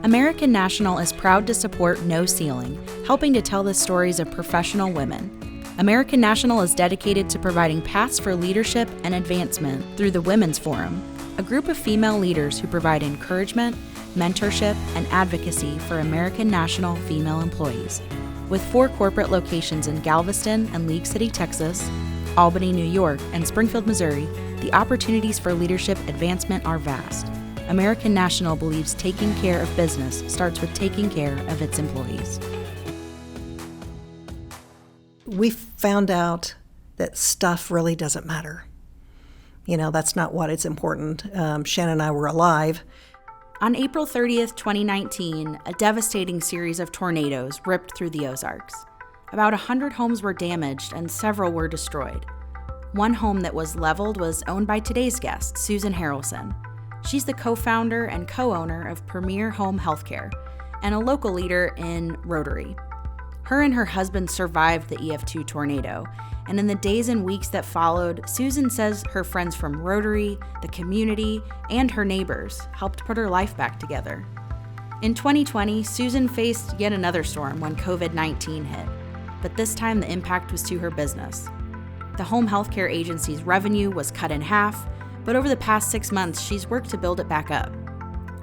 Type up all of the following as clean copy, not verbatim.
American National is proud to support No Ceiling, helping to tell the stories of professional women. American National is dedicated to providing paths for leadership and advancement through the Women's Forum, a group of female leaders who provide encouragement, mentorship, and advocacy for American National female employees. With 4 corporate locations in Galveston and League City, Texas, Albany, New York, and Springfield, Missouri, the opportunities for leadership advancement are vast. American National believes taking care of business starts with taking care of its employees. We found out that stuff really doesn't matter. That's not what is important. Shannon and I were alive. On April 30th, 2019, a devastating series of tornadoes ripped through the Ozarks. About 100 homes were damaged and several were destroyed. One home that was leveled was owned by today's guest, Susan Haralson. She's the co-founder and co-owner of Premier Home Heath Care and a local leader in Rotary. Her and her husband survived the EF2 tornado, and in the days and weeks that followed, Susan says her friends from Rotary, the community, and her neighbors helped put her life back together. In 2020, Susan faced yet another storm when COVID-19 hit, but this time the impact was to her business. The home healthcare agency's revenue was cut in half, but over the past 6 months, she's worked to build it back up.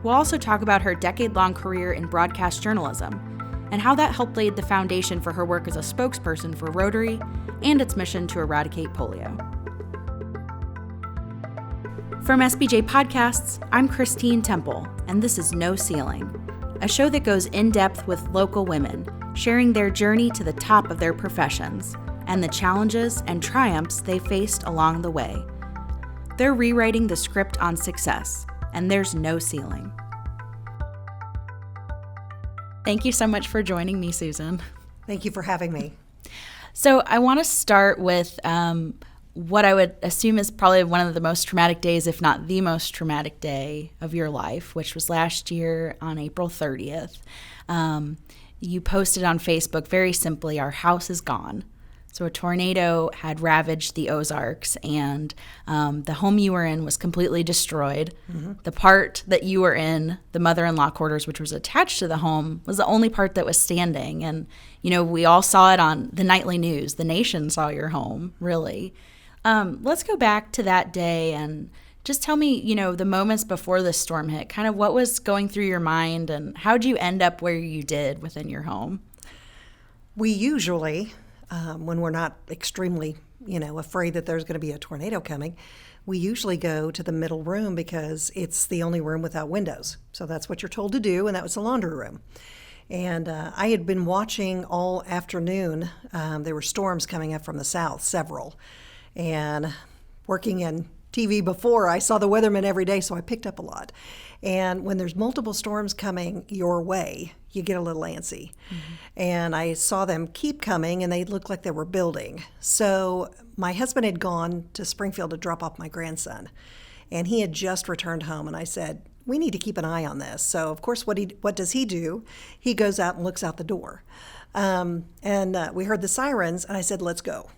We'll also talk about her decade-long career in broadcast journalism and how that helped lay the foundation for her work as a spokesperson for Rotary and its mission to eradicate polio. From SBJ Podcasts, I'm Christine Temple, and this is No Ceiling, a show that goes in-depth with local women, sharing their journey to the top of their professions and the challenges and triumphs they faced along the way. They're rewriting the script on success, and there's no ceiling. Thank you so much for joining me, Susan. Thank you for having me. So I want to start with what I would assume is probably one of the most traumatic days, if not the most traumatic day of your life, which was last year on April 30th. You posted on Facebook very simply, "Our house is gone." So a tornado had ravaged the Ozarks, and the home you were in was completely destroyed. Mm-hmm. The part that you were in, the mother-in-law quarters, which was attached to the home, was the only part that was standing. And, we all saw it on the nightly news. The nation saw your home, really. Let's go back to that day and just tell me, the moments before the storm hit, kind of what was going through your mind and how'd you end up where you did within your home? We usually... when we're not extremely, afraid that there's going to be a tornado coming, we usually go to the middle room because it's the only room without windows. So that's what you're told to do, and that was the laundry room. And I had been watching all afternoon. There were storms coming up from the south, several. And working in TV before, I saw the weathermen every day, so I picked up a lot. And when there's multiple storms coming your way, you get a little antsy. Mm-hmm. And I saw them keep coming, and they looked like they were building. So my husband had gone to Springfield to drop off my grandson, and he had just returned home. And I said, we need to keep an eye on this. So, of course, what does he do? He goes out and looks out the door. We heard the sirens, and I said, let's go.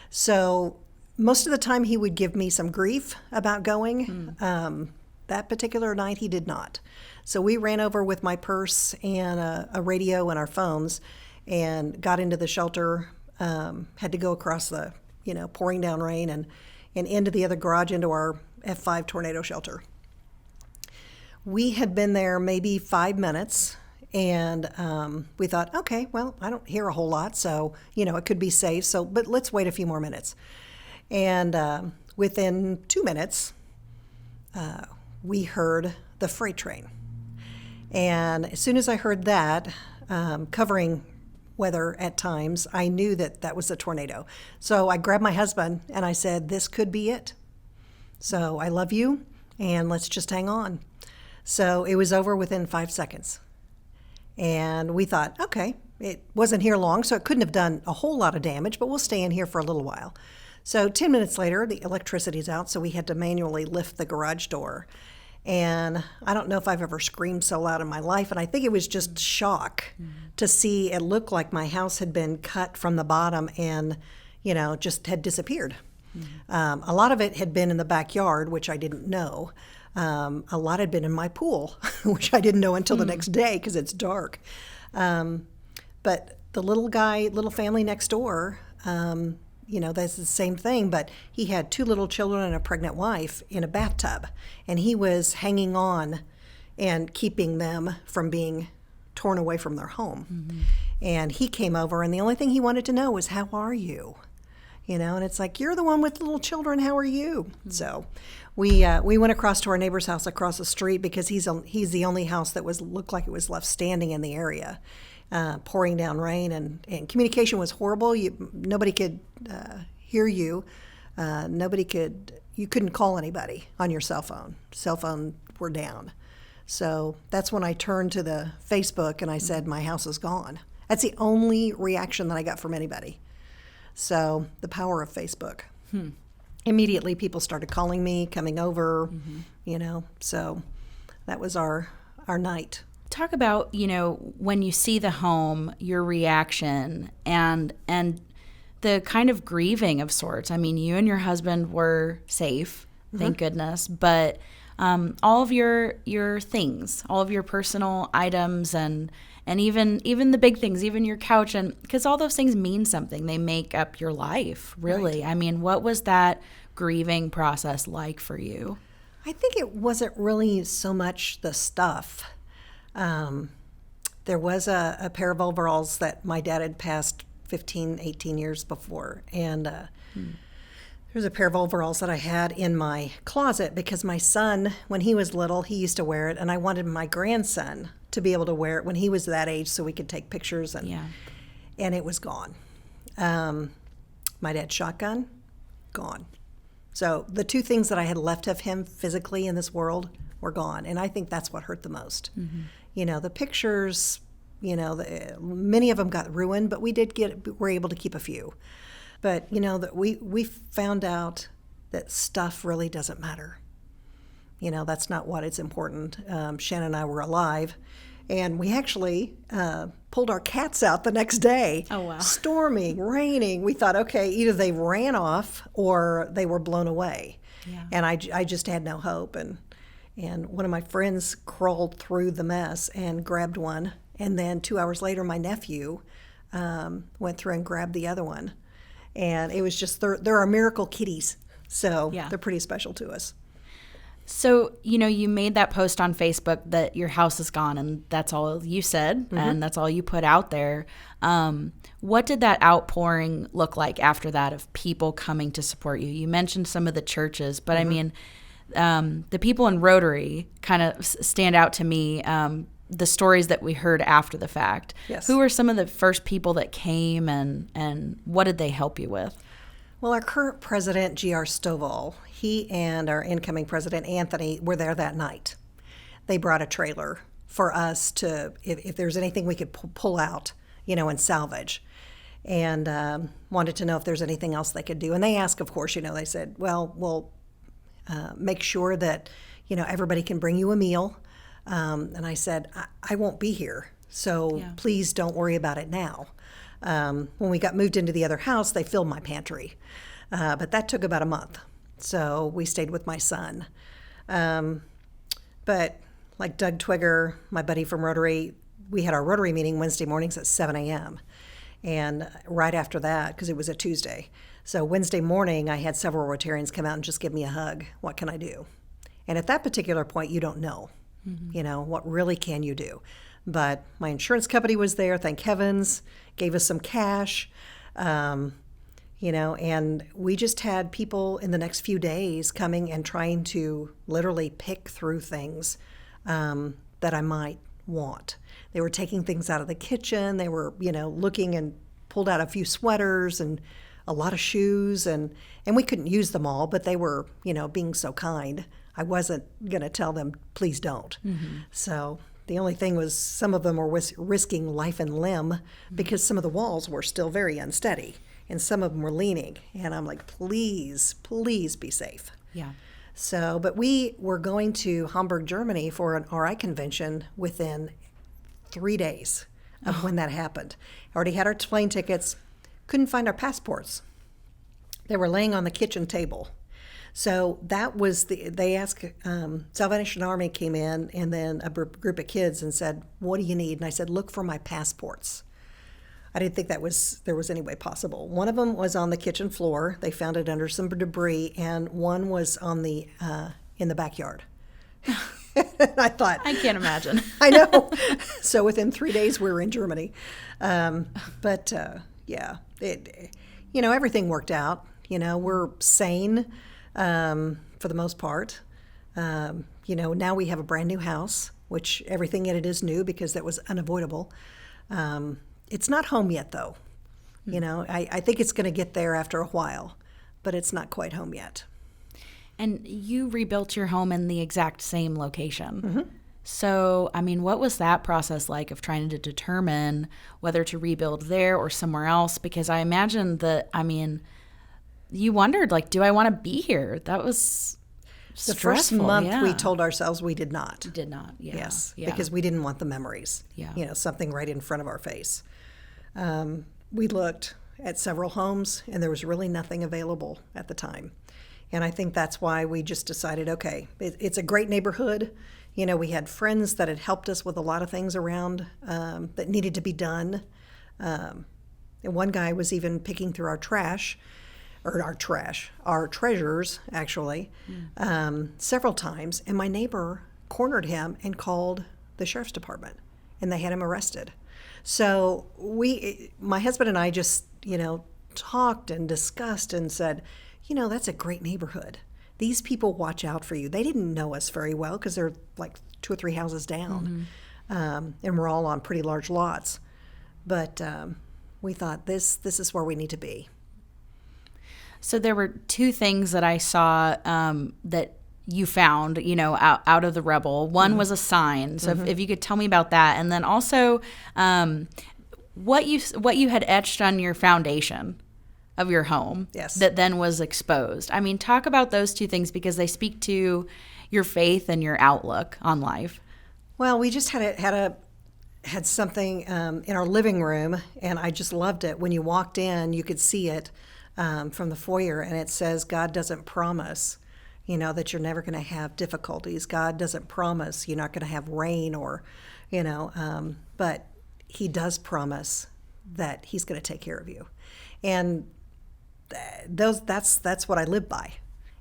So most of the time he would give me some grief about going. That particular night he did not. So we ran over with my purse and a radio and our phones and got into the shelter, had to go across the pouring down rain and into the other garage into our F5 tornado shelter. We had been there maybe 5 minutes, and we thought, okay, well, I don't hear a whole lot, so it could be safe, but let's wait a few more minutes. And within 2 minutes, we heard the freight train. And as soon as I heard that, covering weather at times, I knew that was a tornado. So I grabbed my husband and I said, this could be it. So I love you, and let's just hang on. So it was over within 5 seconds. And we thought, okay, it wasn't here long, so it couldn't have done a whole lot of damage, but we'll stay in here for a little while. So 10 minutes later, the electricity's out, so we had to manually lift the garage door. And I don't know if I've ever screamed so loud in my life, and I think it was just shock to see it look like my house had been cut from the bottom and, just had disappeared. A lot of it had been in the backyard, which I didn't know. A lot had been in my pool, which I didn't know until the next day because it's dark. But the little family next door, that's the same thing, but he had 2 little children and a pregnant wife in a bathtub, and he was hanging on and keeping them from being torn away from their home. Mm-hmm. And he came over, and the only thing he wanted to know was, how are you? And it's like, you're the one with little children, how are you? Mm-hmm. So we went across to our neighbor's house across the street because he's the only house that looked like it was left standing in the area. Pouring down rain, and communication was horrible. Nobody could hear you. You couldn't call anybody on your cell phone. Cell phone were down. So that's when I turned to the Facebook and I said, my house is gone. That's the only reaction that I got from anybody. So the power of Facebook. Immediately people started calling me, coming over, so that was our night. Talk about, when you see the home, your reaction and the kind of grieving of sorts. I mean, you and your husband were safe, thank goodness, but all of your things, all of your personal items and even the big things, even your couch, and because all those things mean something. They make up your life, really. Right. I mean, what was that grieving process like for you? I think it wasn't really so much the stuff. There was a pair of overalls that my dad had passed 15, 18 years before. And there's a pair of overalls that I had in my closet because my son, when he was little, he used to wear it. And I wanted my grandson to be able to wear it when he was that age so we could take pictures. And it was gone. My dad's shotgun, gone. So the 2 things that I had left of him physically in this world were gone. And I think that's what hurt the most. Mm-hmm. The pictures, many of them got ruined, but we're able to keep a few. But, that we found out that stuff really doesn't matter. That's not what is important. Shannon and I were alive, and we actually pulled our cats out the next day. Oh, wow. Storming, raining. We thought, okay, either they ran off or they were blown away. Yeah. And I just had no hope. And one of my friends crawled through the mess and grabbed one. And then 2 hours later, my nephew went through and grabbed the other one. And it was just, they're our miracle kitties. So they're pretty special to us. So, you made that post on Facebook that your house is gone, and that's all you said, and that's all you put out there. What did that outpouring look like after that of people coming to support you? You mentioned some of the churches, but I mean, the people in Rotary kind of stand out to me, the stories that we heard after the fact. Yes. Who were some of the first people that came, and what did they help you with? Well, our current president, G.R. Stovall, he and our incoming president, Anthony, were there that night. They brought a trailer for us to, if there's anything we could pull out, and salvage. And wanted to know if there's anything else they could do. And they asked, of course, they said, well, we'll make sure that, everybody can bring you a meal. And I said, I won't be here, so please don't worry about it now. When we got moved into the other house, they filled my pantry. But that took about a month. So we stayed with my son. But like Doug Twigger, my buddy from Rotary, we had our Rotary meeting Wednesday mornings at 7 a.m. And right after that, because it was a Tuesday. So Wednesday morning, I had several Rotarians come out and just give me a hug. What can I do? And at that particular point, you don't know. What really can you do? But my insurance company was there, thank heavens, gave us some cash, and we just had people in the next few days coming and trying to literally pick through things that I might want. They were taking things out of the kitchen. They were, looking and pulled out a few sweaters and a lot of shoes, and we couldn't use them all, but they were, being so kind. I wasn't going to tell them, please don't. Mm-hmm. So the only thing was some of them were risking life and limb because some of the walls were still very unsteady, and some of them were leaning. And I'm like, please, please be safe. Yeah. So, but we were going to Hamburg, Germany for an RI convention within 3 days of when that happened. Already had our plane tickets, couldn't find our passports. They were laying on the kitchen table. So that was they asked, Salvation Army came in, and then a group of kids and said, what do you need? And I said, look for my passports. I didn't think there was any way possible. One of them was on the kitchen floor. They found it under some debris, and one was on the in the backyard. I thought, I can't imagine. I know. So within 3 days, we were in Germany. Yeah, everything worked out. We're sane for the most part. Now we have a brand new house, which everything in it is new because that was unavoidable. It's not home yet, though. I think it's going to get there after a while, but it's not quite home yet. And you rebuilt your home in the exact same location. Mm-hmm. So, what was that process like of trying to determine whether to rebuild there or somewhere else? Because I imagine that, you wondered, do I want to be here? That was stressful. The first month we told ourselves we did not. Did not, yeah. Yes, yeah. because we didn't want the memories. Yeah. Something right in front of our face. We looked at several homes, and there was really nothing available at the time. And I think that's why we just decided, okay, it's a great neighborhood. We had friends that had helped us with a lot of things around that needed to be done. And one guy was even picking through our treasures, actually, several times. And my neighbor cornered him and called the sheriff's department, and they had him arrested. So my husband and I just, talked and discussed and said, that's a great neighborhood. These people watch out for you. They didn't know us very well because they're like 2 or 3 houses down, and we're all on pretty large lots. But we thought this is where we need to be. So there were 2 things that I saw that you found, out of the rubble. One was a sign. So if you could tell me about that, and then also what you had etched on your foundation of your home, yes, that then was exposed. Talk about those 2 things because they speak to your faith and your outlook on life. Well, we just had something in our living room, and I just loved it. When you walked in, you could see it from the foyer, and it says, God doesn't promise, that you're never going to have difficulties. God doesn't promise you're not going to have rain or, but he does promise that he's going to take care of you. And that's what I live by.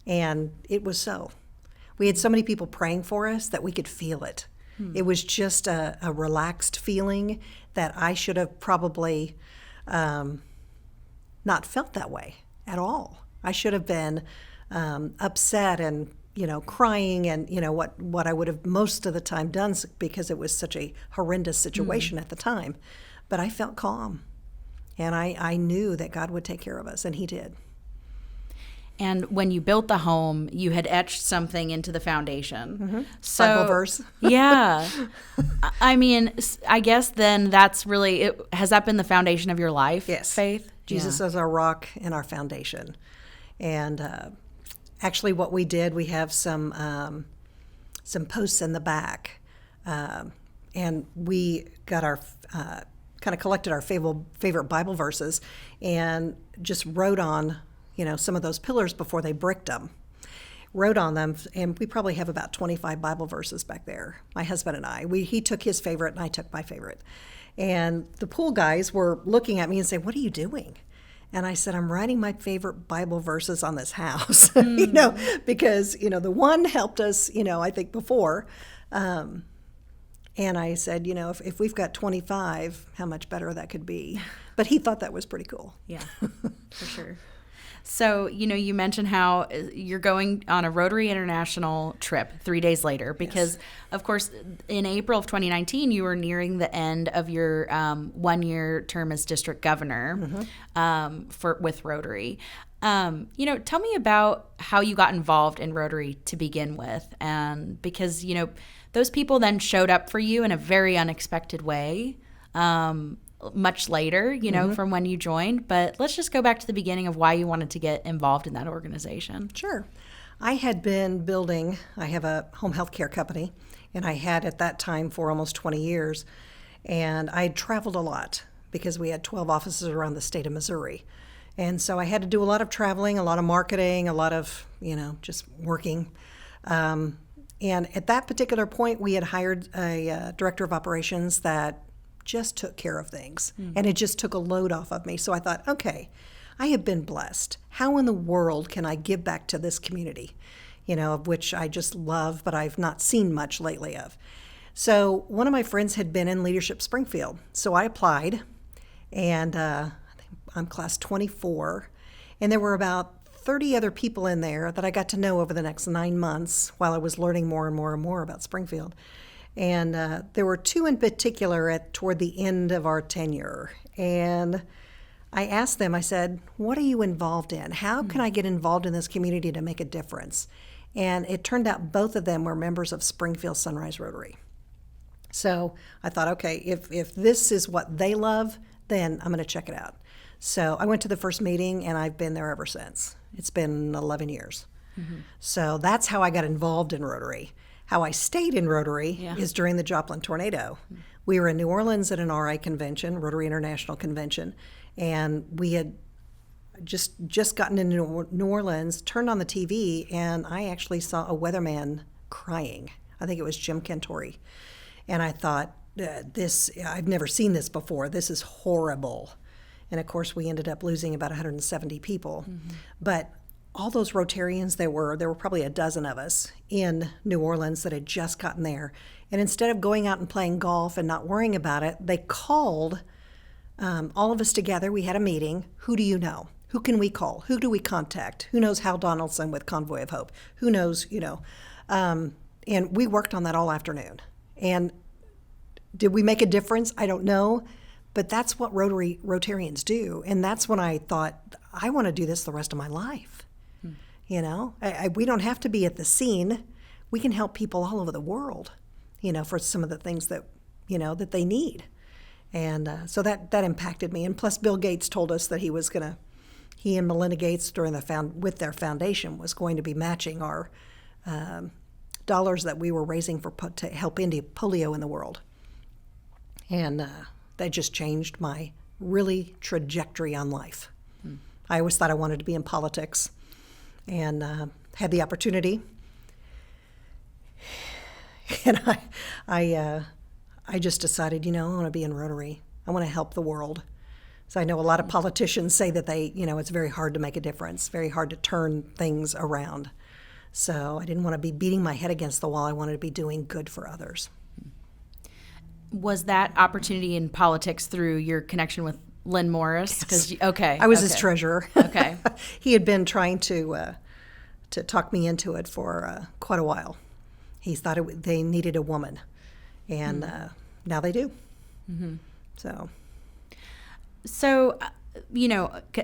And it was so. We had so many people praying for us that we could feel it. It was just a relaxed feeling that I should have probably not felt that way at all. I should have been upset and crying and what I would have most of the time done because it was such a horrendous situation at the time. But I felt calm, and I knew that God would take care of us, and he did. And when you built the home, you had etched something into the foundation. So, Bible verse. Yeah. I guess then that's really, has that been the foundation of your life? Yes. Faith? Jesus is our rock and our foundation. And actually what we did, we have some posts in the back. And we got our, kind of collected our favorite Bible verses and just wrote on some of those pillars before they bricked them. Wrote on them, and we probably have about 25 Bible verses back there, my husband and I. He took his favorite, and I took my favorite. And the pool guys were looking at me and saying, what are you doing? And I said, I'm writing my favorite Bible verses on this house, because, the one helped us, I think before. And I said, if we've got 25, how much better that could be. But he thought that was pretty cool. Yeah, for sure. So, you mentioned how you're going on a Rotary International trip 3 days later because, yes, of course, in April of 2019, you were nearing the end of your 1-year term as district governor with Rotary. Tell me about how you got involved in Rotary to begin with, and because, those people then showed up for you in a very unexpected way. Much later, from when you joined. But let's just go back to the beginning of why you wanted to get involved in that organization. Sure. I had been building, I have a home health care company, and I had at that time for almost 20 years. And I traveled a lot because we had 12 offices around the state of Missouri. And so I had to do a lot of traveling, a lot of marketing, a lot of, just working. And at that particular point, we had hired a director of operations that just took care of things. And it just took a load off of me. So I thought, okay, I have been blessed. How in the world can I give back to this community, of which I just love, but I've not seen much lately of. So one of my friends had been in Leadership Springfield. So I applied, and I think I'm class 24. And there were about 30 other people in there that I got to know over the next 9 months while I was learning more and more and more about Springfield. And there were 2 in particular toward the end of our tenure. And I asked them, I said, what are you involved in? How can I get involved in this community to make a difference? And it turned out both of them were members of Springfield Sunrise Rotary. So I thought, okay, if this is what they love, then I'm going to check it out. So I went to the first meeting, and I've been there ever since. It's been 11 years. So that's how I got involved in Rotary. How I stayed in Rotary is during the Joplin tornado. We were in New Orleans at an RI convention, Rotary International Convention, and we had just gotten into New Orleans, turned on the TV, and I actually saw a weatherman crying. I think it was Jim Cantori. And I thought, I've never seen this before. This is horrible. And of course, we ended up losing about 170 people. But all those Rotarians, there were probably a dozen of us in New Orleans that had just gotten there. And instead of going out and playing golf and not worrying about it, they called all of us together. We had a meeting. Who do you know? Who can we call? Who do we contact? Who knows Hal Donaldson with Convoy of Hope? Who knows, and we worked on that all afternoon. And did we make a difference? I don't know. But that's what Rotarians do. And that's when I thought, I want to do this the rest of my life. We don't have to be at the scene. We can help people all over the world, for some of the things that, that they need. And so that impacted me. And plus, Bill Gates told us that he and Melinda Gates with their foundation was going to be matching our dollars that we were raising to help end polio in the world. And that just changed my really trajectory on life. I always thought I wanted to be in politics, and had the opportunity. And I just decided, I want to be in Rotary. I want to help the world. So I know a lot of politicians say that it's very hard to make a difference, very hard to turn things around. So I didn't want to be beating my head against the wall. I wanted to be doing good for others. Was that opportunity in politics through your connection with Lynn Morris? Yes. I was his treasurer. Okay. He had been trying to talk me into it for quite a while. He thought they needed a woman, and now they do. So,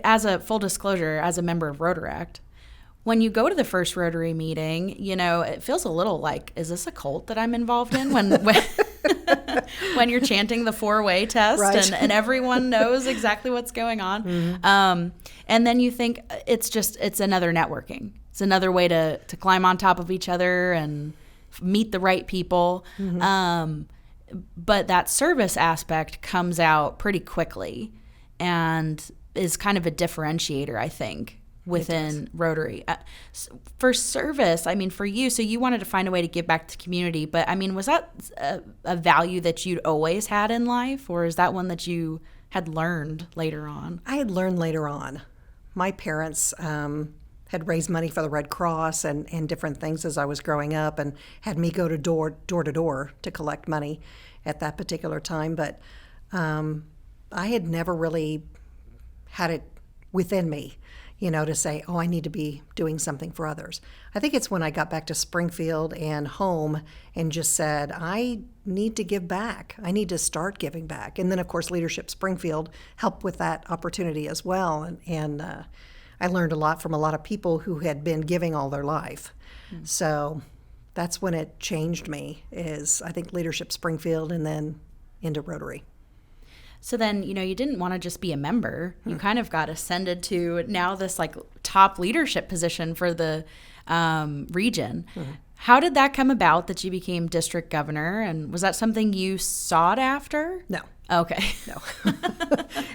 as a full disclosure, as a member of Rotaract, when you go to the first Rotary meeting, it feels a little like, is this a cult that I'm involved in? When you're chanting the 4-way test, right. and everyone knows exactly what's going on. And then you think it's another networking. It's another way to climb on top of each other and meet the right people. But that service aspect comes out pretty quickly and is kind of a differentiator, I think, within Rotary. For service, for you, so you wanted to find a way to give back to the community, but was that a value that you'd always had in life, or is that one that you had learned later on? I had learned later on. My parents had raised money for the Red Cross and different things as I was growing up, and had me go to door to door to collect money at that particular time, but I had never really had it within me, to say, I need to be doing something for others. I think it's when I got back to Springfield and home and just said, I need to give back. I need to start giving back. And then, of course, Leadership Springfield helped with that opportunity as well. And I learned a lot from a lot of people who had been giving all their life. So that's when it changed me, is I think Leadership Springfield and then into Rotary. So then, you didn't want to just be a member. You kind of got ascended to now this top leadership position for the region. How did that come about that you became district governor? And was that something you sought after? No. Okay. No.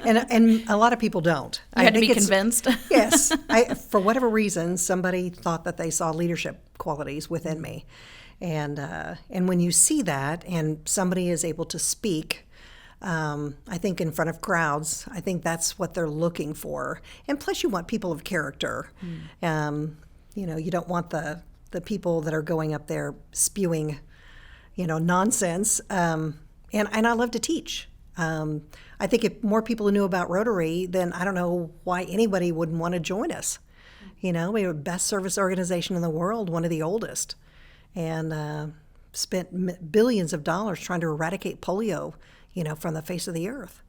and a lot of people don't. You had to be convinced? Yes. For whatever reason, somebody thought that they saw leadership qualities within me. And when you see that and somebody is able to speak, I think in front of crowds, I think that's what they're looking for. And plus you want people of character. You don't want the people that are going up there spewing, nonsense. And I love to teach. I think if more people knew about Rotary, then I don't know why anybody wouldn't want to join us. We are the best service organization in the world, one of the oldest, and spent billions of dollars trying to eradicate polio, from the face of the earth,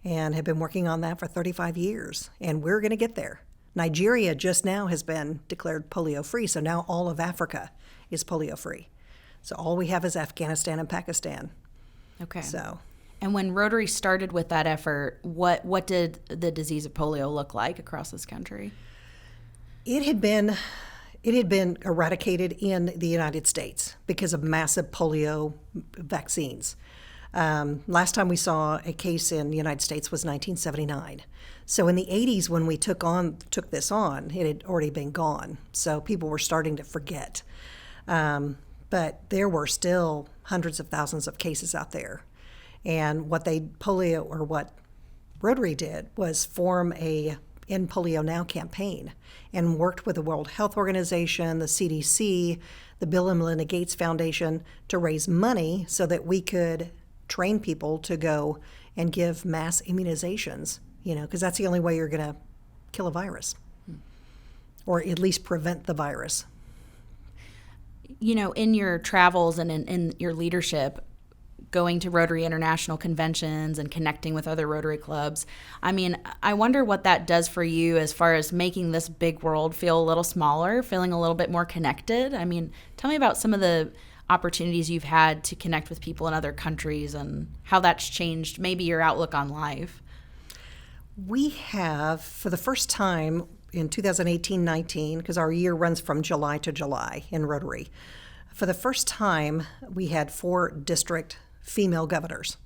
and have been working on that for 35 years, and we're going to get there. Nigeria just now has been declared polio-free, so now all of Africa is polio-free. So all we have is Afghanistan and Pakistan. Okay. So. And when Rotary started with that effort, what did the disease of polio look like across this country? It had been eradicated in the United States because of massive polio vaccines. Last time we saw a case in the United States was 1979. So in the 80s, when we took this on, it had already been gone. So people were starting to forget. But there were still hundreds of thousands of cases out there. And what Rotary did was form a End Polio Now campaign and worked with the World Health Organization, the CDC, the Bill and Melinda Gates Foundation to raise money so that we could train people to go and give mass immunizations, because that's the only way you're going to kill a virus, or at least prevent the virus. In your travels and in your leadership, going to Rotary International conventions and connecting with other Rotary clubs, I wonder what that does for you as far as making this big world feel a little smaller, feeling a little bit more connected. Tell me about some of the opportunities you've had to connect with people in other countries and how that's changed maybe your outlook on life. We have, for the first time in 2018-19, because our year runs from July to July in Rotary, for the first time we had 4 district female governors.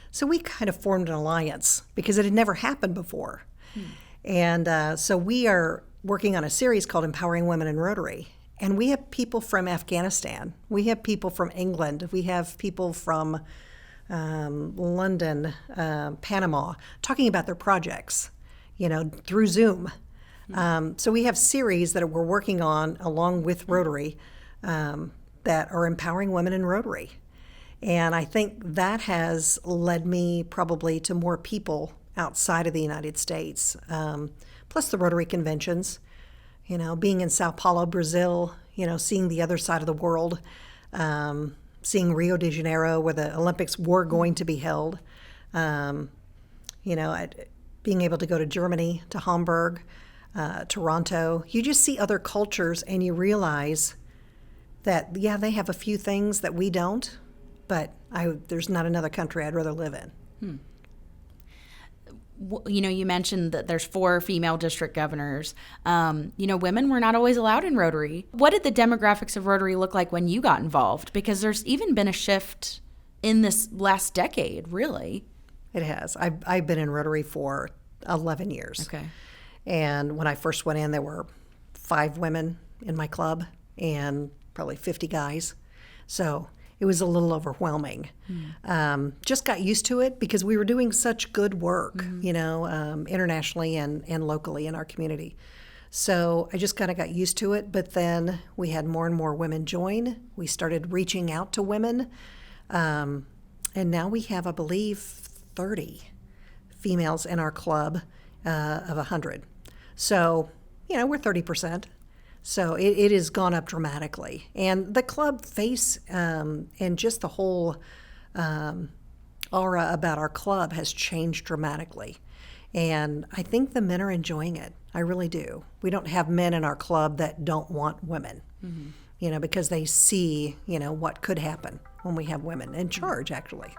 So we kind of formed an alliance because it had never happened before. And so we are working on a series called Empowering Women in Rotary. And we have people from Afghanistan. We have people from England. We have people from London, Panama, talking about their projects, through Zoom. So we have series that we're working on along with Rotary that are empowering women in Rotary. And I think that has led me probably to more people outside of the United States, plus the Rotary conventions. Being in Sao Paulo, Brazil, seeing the other side of the world, seeing Rio de Janeiro where the Olympics were going to be held, being able to go to Germany, to Hamburg, Toronto. You just see other cultures and you realize that, they have a few things that we don't, but there's not another country I'd rather live in. You mentioned that there's 4 female district governors. Women were not always allowed in Rotary. What did the demographics of Rotary look like when you got involved? Because there's even been a shift in this last decade, really. It has. I've been in Rotary for 11 years. Okay. And when I first went in, there were 5 women in my club and probably 50 guys. So it was a little overwhelming. Just got used to it because we were doing such good work, internationally and locally in our community. So I just kind of got used to it. But then we had more and more women join. We started reaching out to women. And now we have, I believe, 30 females in our club of 100. So, we're 30%. So it has gone up dramatically. And the club face and just the whole aura about our club has changed dramatically. And I think the men are enjoying it. I really do. We don't have men in our club that don't want women, because they see, what could happen when we have women in charge, actually.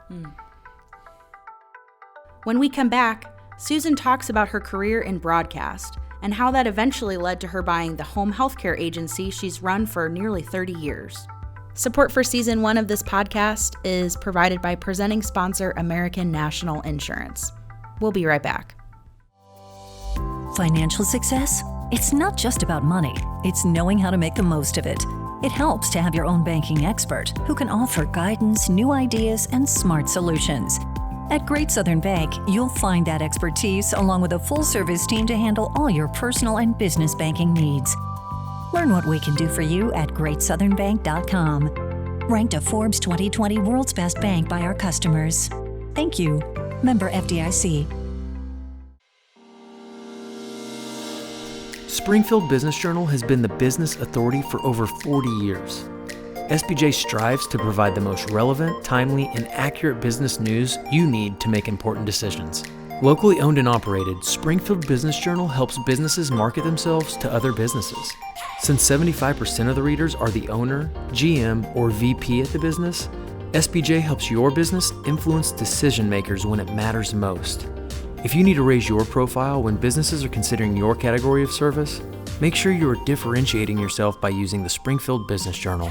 When we come back, Susan talks about her career in broadcast and how that eventually led to her buying the home health care agency she's run for nearly 30 years. Support for Season 1 of this podcast is provided by presenting sponsor American National Insurance. We'll be right back. Financial success? It's not just about money. It's knowing how to make the most of it. It helps to have your own banking expert who can offer guidance, new ideas, and smart solutions. At Great Southern Bank, you'll find that expertise along with a full-service team to handle all your personal and business banking needs. Learn what we can do for you at greatsouthernbank.com. Ranked a Forbes 2020 World's Best Bank by our customers. Thank you. Member FDIC. Springfield Business Journal has been the business authority for over 40 years. SBJ strives to provide the most relevant, timely, and accurate business news you need to make important decisions. Locally owned and operated, Springfield Business Journal helps businesses market themselves to other businesses. Since 75% of the readers are the owner, GM, or VP at the business, SBJ helps your business influence decision makers when it matters most. If you need to raise your profile when businesses are considering your category of service, make sure you are differentiating yourself by using the Springfield Business Journal.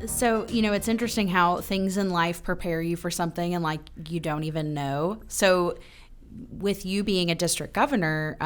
So, it's interesting how things in life prepare you for something and you don't even know. So with you being a district governor,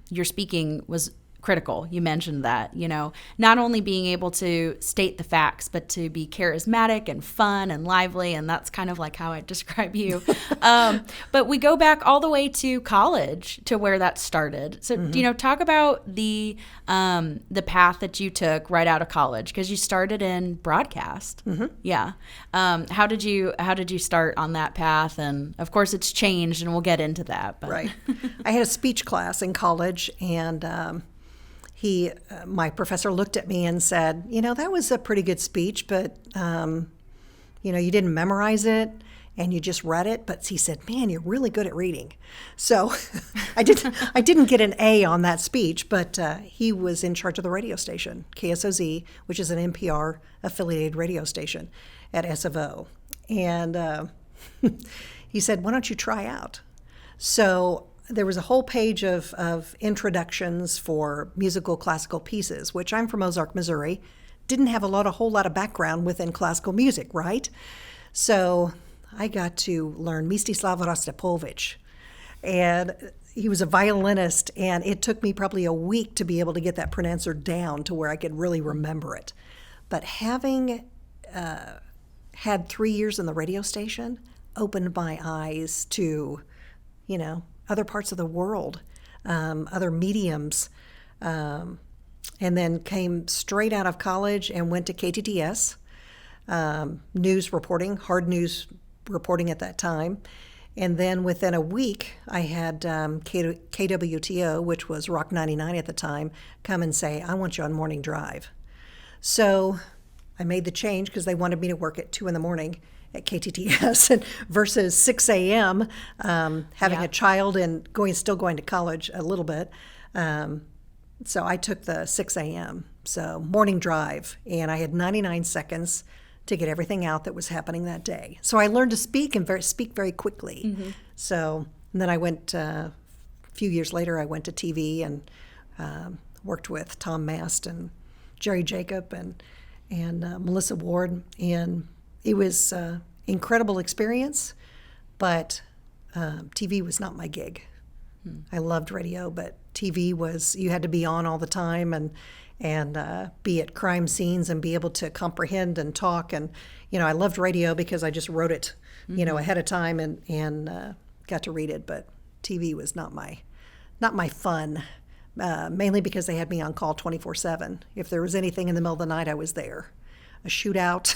your speaking was critical. You mentioned that, not only being able to state the facts, but to be charismatic and fun and lively. And that's kind of like how I describe you. But we go back all the way to college to where that started. So, talk about the path that you took right out of college, because you started in broadcast. Mm-hmm. Yeah. How did you start on that path? And of course it's changed and we'll get into that. But. Right. I had a speech class in college, and my professor looked at me and said, that was a pretty good speech, but, you didn't memorize it and you just read it. But he said, man, you're really good at reading. So I didn't get an A on that speech, but he was in charge of the radio station, KSOZ, which is an NPR affiliated radio station at S of O. And he said, why don't you try out? So there was a whole page of introductions for musical classical pieces, which I'm from Ozarks, Missouri. Didn't have a whole lot of background within classical music, right? So I got to learn Mstislav Rostropovich. And he was a violinist, and it took me probably a week to be able to get that pronounced down to where I could really remember it. But having had 3 years in the radio station opened my eyes to, other parts of the world, other mediums, and then came straight out of college and went to KTTS, news reporting, hard news reporting at that time. And then within a week, I had KWTO, which was Rock 99 at the time, come and say, I want you on morning drive. So I made the change because they wanted me to work at 2 a.m. at KTTS versus 6 a.m. Having a child and still going to college a little bit. So I took the 6 a.m. So morning drive, and I had 99 seconds to get everything out that was happening that day. So I learned to speak and speak very quickly. Mm-hmm. So and then I went a few years later. I went to TV and worked with Tom Mast and Jerry Jacob and Melissa Ward, and it was an incredible experience, but TV was not my gig. I loved radio, but TV was, you had to be on all the time and be at crime scenes and be able to comprehend and talk. And, I loved radio because I just wrote it, ahead of time and got to read it. But TV was not my fun, mainly because they had me on call 24/7. If there was anything in the middle of the night, I was there. A shootout,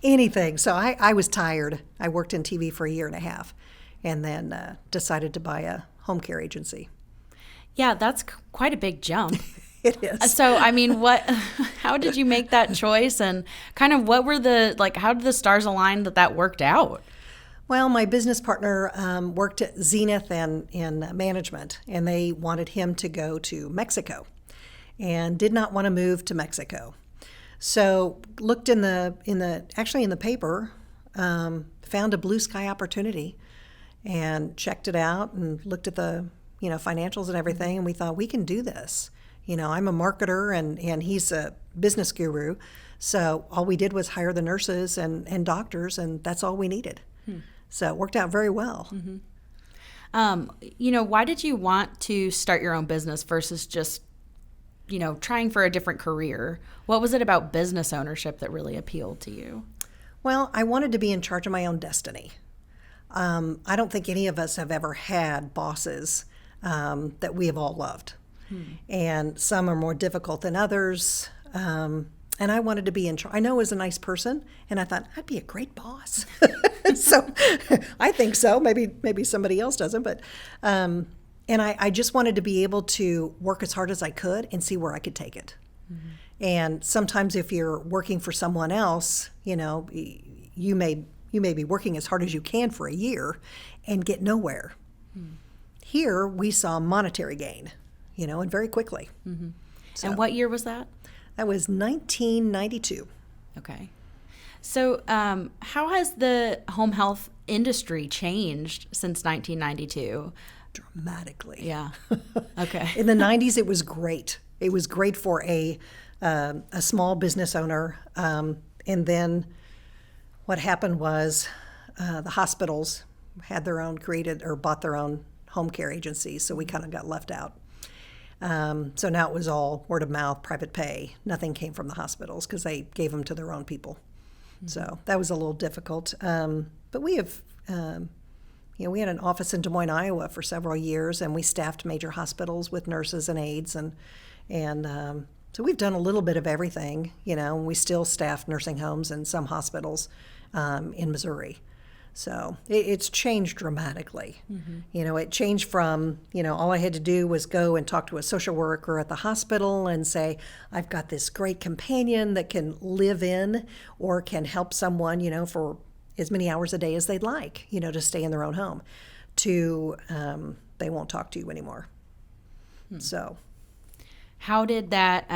anything. So I was tired. I worked in TV for 1.5 years and then decided to buy a home care agency. Yeah, that's quite a big jump. It is. So, how did you make that choice, and kind of what were how did the stars align that worked out? Well, my business partner worked at Zenith and in management, and they wanted him to go to Mexico and did not want to move to Mexico. So looked in the paper, found a blue sky opportunity, and checked it out and looked at the, financials and everything, and we thought, we can do this. I'm a marketer and he's a business guru. So all we did was hire the nurses and doctors, and that's all we needed. So it worked out very well. Why did you want to start your own business versus just, trying for a different career? What was it about business ownership that really appealed to you? Well, I wanted to be in charge of my own destiny. I don't think any of us have ever had bosses that we have all loved. And some are more difficult than others. And I wanted to be in charge. I know I was a nice person, and I thought I'd be a great boss. So I think so. Maybe somebody else doesn't, but and I just wanted to be able to work as hard as I could and see where I could take it. And sometimes if you're working for someone else, you may be working as hard as you can for a year and get nowhere. Here we saw monetary gain, and very quickly. So, and what year was that? That was 1992. Okay. So how has the home health industry changed since 1992? Dramatically. Yeah. Okay. In the 90s, it was great. It was great for a small business owner. And then what happened was the hospitals had their own bought their own home care agencies, so we kind of got left out. So now it was all word of mouth, private pay. Nothing came from the hospitals because they gave them to their own people. So that was a little difficult. But we have, we had an office in Des Moines, Iowa for several years, and we staffed major hospitals with nurses and aides. And so we've done a little bit of everything, and we still staff nursing homes and some hospitals in Missouri. So it's changed dramatically. It changed from, all I had to do was go and talk to a social worker at the hospital and say, I've got this great companion that can live in or can help someone, for as many hours a day as they'd like, to stay in their own home, to they won't talk to you anymore. So. How did that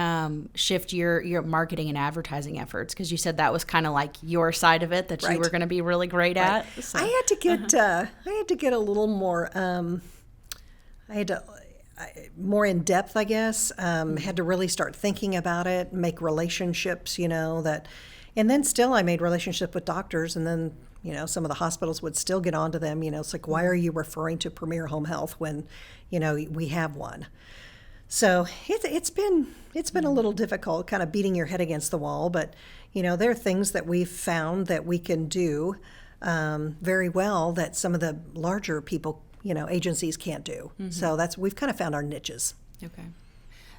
shift your marketing and advertising efforts? Because you said that was kind of like your side of it that you were going to be really great at. So. I had to get a little more. More in depth, I guess. Had to really start thinking about it, make relationships. And then still I made relationships with doctors, and then some of the hospitals would still get onto them. It's like, why are you referring to Premier Home Health when we have one? So it's been a little difficult, kind of beating your head against the wall. But there are things that we've found that we can do very well that some of the larger people, agencies can't do. So we've kind of found our niches. Okay.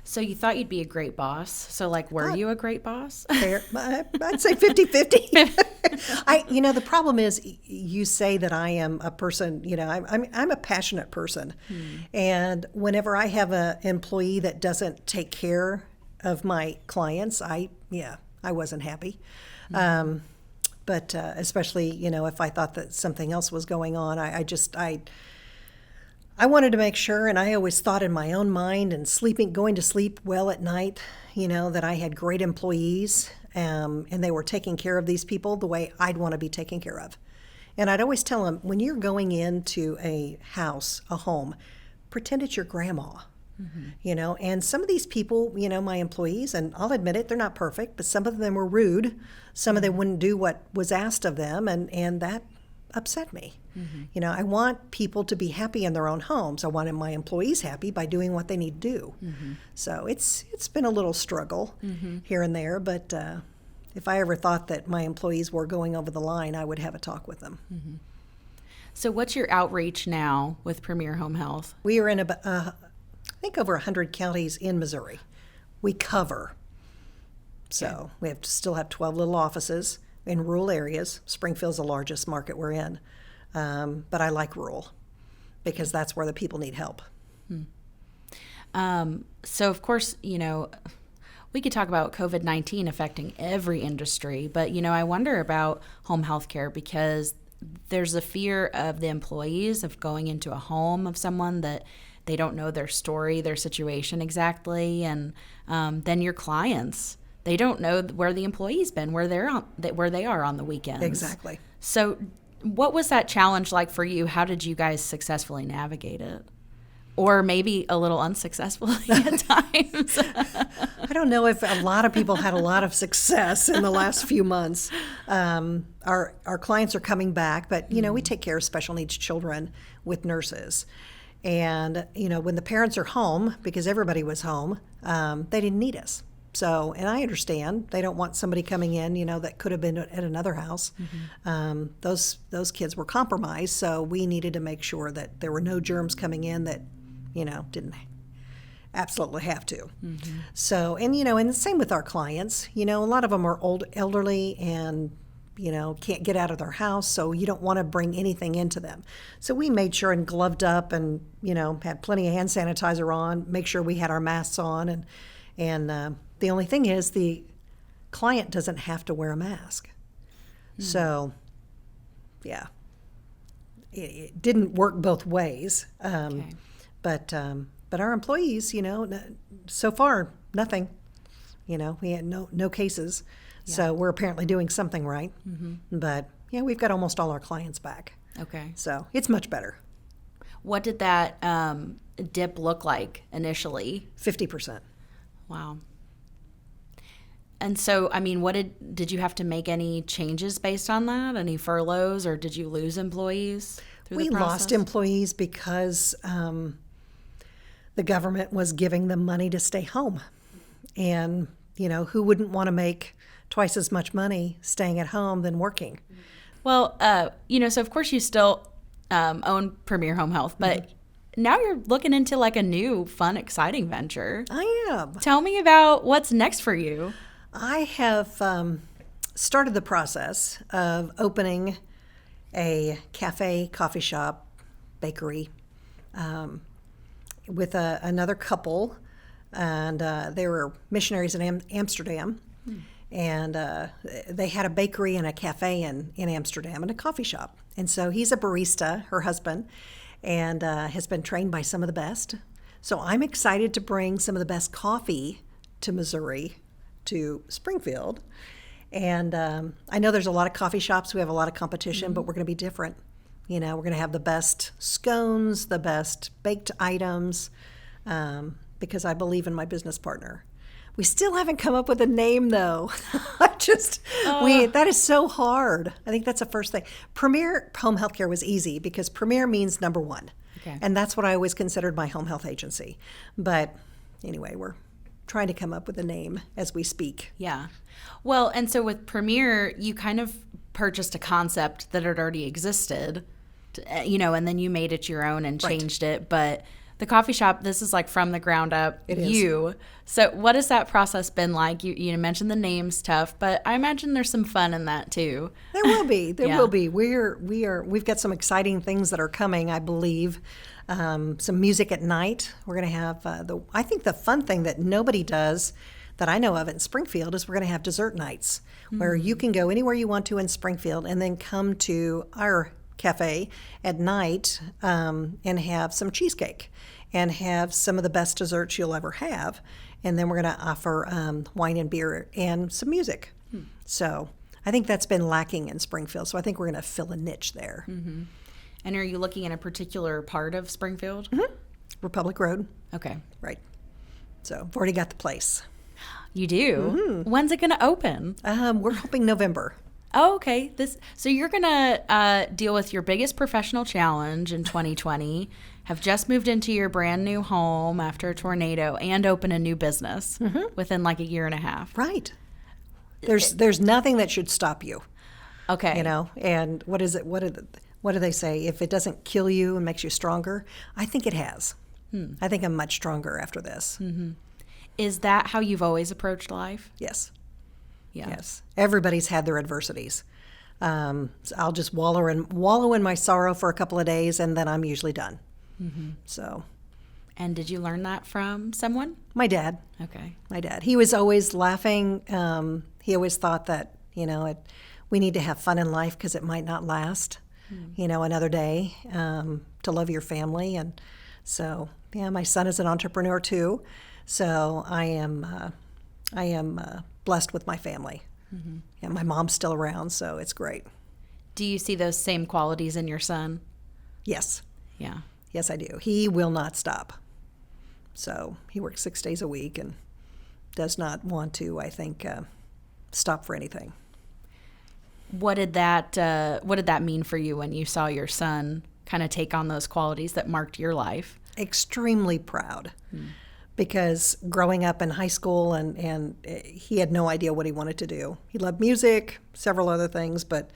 So you thought you'd be a great boss. So were you a great boss? Fair, I'd say 50-50. The problem is you say that I am a person, I'm a passionate person. And whenever I have an employee that doesn't take care of my clients, I wasn't happy. But especially, if I thought that something else was going on, I wanted to make sure, and I always thought in my own mind and going to sleep well at night, that I had great employees and they were taking care of these people the way I'd want to be taken care of. And I'd always tell them, when you're going into a house, a home, pretend it's your grandma. And some of these people, my employees, and I'll admit it, they're not perfect, but some of them were rude. Some of them wouldn't do what was asked of them, and that upset me. I want people to be happy in their own homes. I wanted my employees happy by doing what they need to do. So it's been a little struggle here and there, but if I ever thought that my employees were going over the line, I would have a talk with them. So what's your outreach now with Premier Home Health? We are in I think over 100 counties in Missouri. We cover. So we still have 12 little offices in rural areas. Springfield's the largest market we're in. But I like rural because that's where the people need help. So, of course, we could talk about COVID-19 affecting every industry, but, I wonder about home health care because there's a fear of the employees of going into a home of someone that they don't know their story, their situation exactly, and then your clients. They don't know where the employee's been, where they are on the weekends. Exactly. So What was that challenge like for you? How did you guys successfully navigate it? Or maybe a little unsuccessfully at times? I don't know if a lot of people had a lot of success in the last few months. Our clients are coming back, but, we take care of special needs children with nurses. And, when the parents are home, because everybody was home, they didn't need us. So, and I understand they don't want somebody coming in, that could have been at another house. Those kids were compromised, so we needed to make sure that there were no germs coming in that, didn't absolutely have to. So, and the same with our clients. A lot of them are elderly and can't get out of their house, so you don't want to bring anything into them. So we made sure and gloved up and, had plenty of hand sanitizer on, make sure we had our masks on. And the only thing is the client doesn't have to wear a mask. So, yeah, it didn't work both ways. Okay. But our employees, so far, nothing. We had no cases. Yeah. So we're apparently doing something right. But, yeah, we've got almost all our clients back. Okay. So it's much better. What did that dip look like initially? 50%. Wow. And so, what did you have to make any changes based on that? Any furloughs, or did you lose employees through the process? We lost employees because the government was giving them money to stay home. And, who wouldn't want to make twice as much money staying at home than working? Well, so of course you still own Premier Home Health, but now you're looking into like a new, fun, exciting venture. I am. Tell me about what's next for you. I have started the process of opening a cafe, coffee shop, bakery with another couple, and they were missionaries in Amsterdam. And they had a bakery and a cafe in Amsterdam and a coffee shop. And so he's a barista, her husband, and has been trained by some of the best. So I'm excited to bring some of the best coffee to Missouri, to Springfield. And I know there's a lot of coffee shops. We have a lot of competition, but we're going to be different. We're going to have the best scones, the best baked items, because I believe in my business partner. We still haven't come up with a name, though. That is so hard. I think that's the first thing. Premier Home Health Care was easy because Premier means number one. Okay. And that's what I always considered my home health agency. But anyway, we're trying to come up with a name as we speak. Yeah. Well, and so with Premier, you kind of purchased a concept that had already existed, and then you made it your own and changed it. But the coffee shop, this is like from the ground up. It is. So what has that process been like? You mentioned the name's tough, but I imagine there's some fun in that too. There will be. There will be. We've got some exciting things that are coming, I believe. Some music at night. We're going to have I think the fun thing that nobody does that I know of in Springfield is we're going to have dessert nights where you can go anywhere you want to in Springfield and then come to our cafe at night and have some cheesecake and have some of the best desserts you'll ever have. And then we're going to offer wine and beer and some music. So I think that's been lacking in Springfield. So I think we're going to fill a niche there. And are you looking at a particular part of Springfield? Republic Road. Okay. Right. So I've already got the place. You do? When's it going to open? We're hoping November. Oh, okay. So you're going to deal with your biggest professional challenge in 2020, have just moved into your brand new home after a tornado, and open a new business within like a year and a half. Right. There's nothing that should stop you. Okay. And what is it? What do they say? If it doesn't kill you and makes you stronger, I think it has. I think I'm much stronger after this. Is that how you've always approached life? Yes. Yeah. Yes. Everybody's had their adversities. So I'll just wallow in my sorrow for a couple of days, and then I'm usually done. So. And did you learn that from someone? My dad. Okay. My dad. He was always laughing. He always thought that, we need to have fun in life because it might not last, another day, to love your family. And so, yeah, my son is an entrepreneur too. So I am blessed with my family. And my mom's still around, so it's great. Do you see those same qualities in your son? Yes. Yeah. Yes, I do. He will not stop. So he works 6 days a week and does not want to, I think, stop for anything. What did that mean for you when you saw your son kind of take on those qualities that marked your life? Extremely proud. Because growing up in high school and he had no idea what he wanted to do. He loved music, several other things, but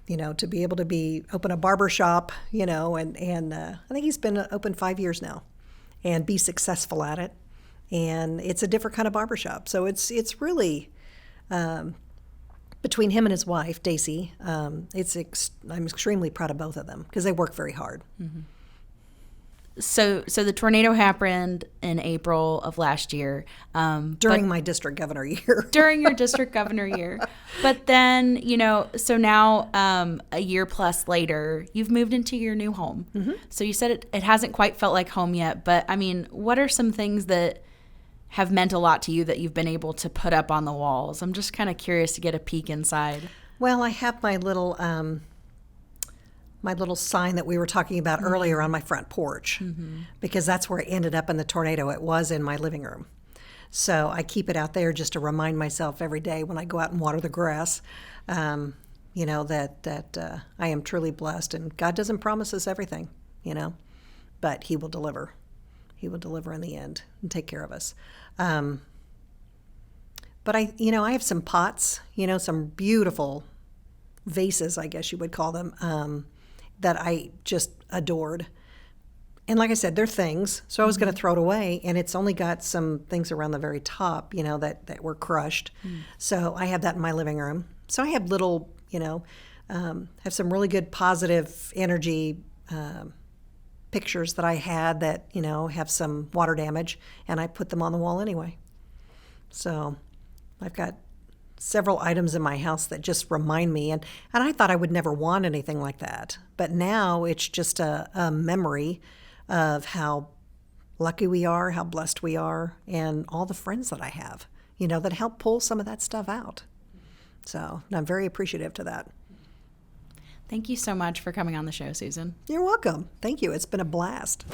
to be able to open a barber shop, and I think he's been open 5 years now, and be successful at it. And it's a different kind of barber shop. So it's really, between him and his wife, Daisy, I'm extremely proud of both of them because they work very hard. Mm-hmm. So the tornado happened in April of last year. During my district governor year. During your district governor year. But then, so now a year plus later, you've moved into your new home. Mm-hmm. So you said it hasn't quite felt like home yet. But, what are some things that have meant a lot to you that you've been able to put up on the walls? I'm just kind of curious to get a peek inside. Well, I have my little sign that we were talking about earlier on my front porch, because that's where it ended up in the tornado. It was in my living room. So I keep it out there just to remind myself every day when I go out and water the grass, that I am truly blessed. And God doesn't promise us everything, but He will deliver. He will deliver in the end and take care of us. But I have some pots, some beautiful vases, I guess you would call them, that I just adored. And like I said, they're things, so I was going to throw it away, and it's only got some things around the very top, that were crushed. So I have that in my living room. So I have little, have some really good positive energy pictures that I had that, have some water damage, and I put them on the wall anyway. So I've got several items in my house that just remind me, and I thought I would never want anything like that. But now it's just a memory of how lucky we are, how blessed we are, and all the friends that I have, that help pull some of that stuff out. So I'm very appreciative to that. Thank you so much for coming on the show, Susan. You're welcome. Thank you. It's been a blast.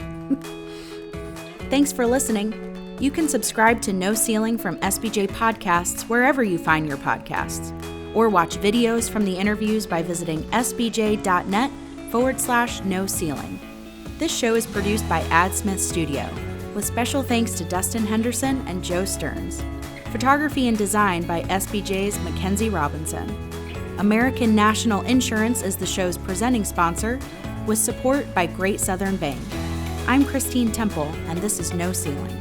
Thanks for listening. You can subscribe to No Ceiling from SBJ Podcasts wherever you find your podcasts, or watch videos from the interviews by visiting sbj.net/No Ceiling. This show is produced by Ad Smith Studio, with special thanks to Dustin Henderson and Joe Stearns. Photography and design by SBJ's Mackenzie Robinson. American National Insurance is the show's presenting sponsor, with support by Great Southern Bank. I'm Christine Temple, and this is No Ceiling.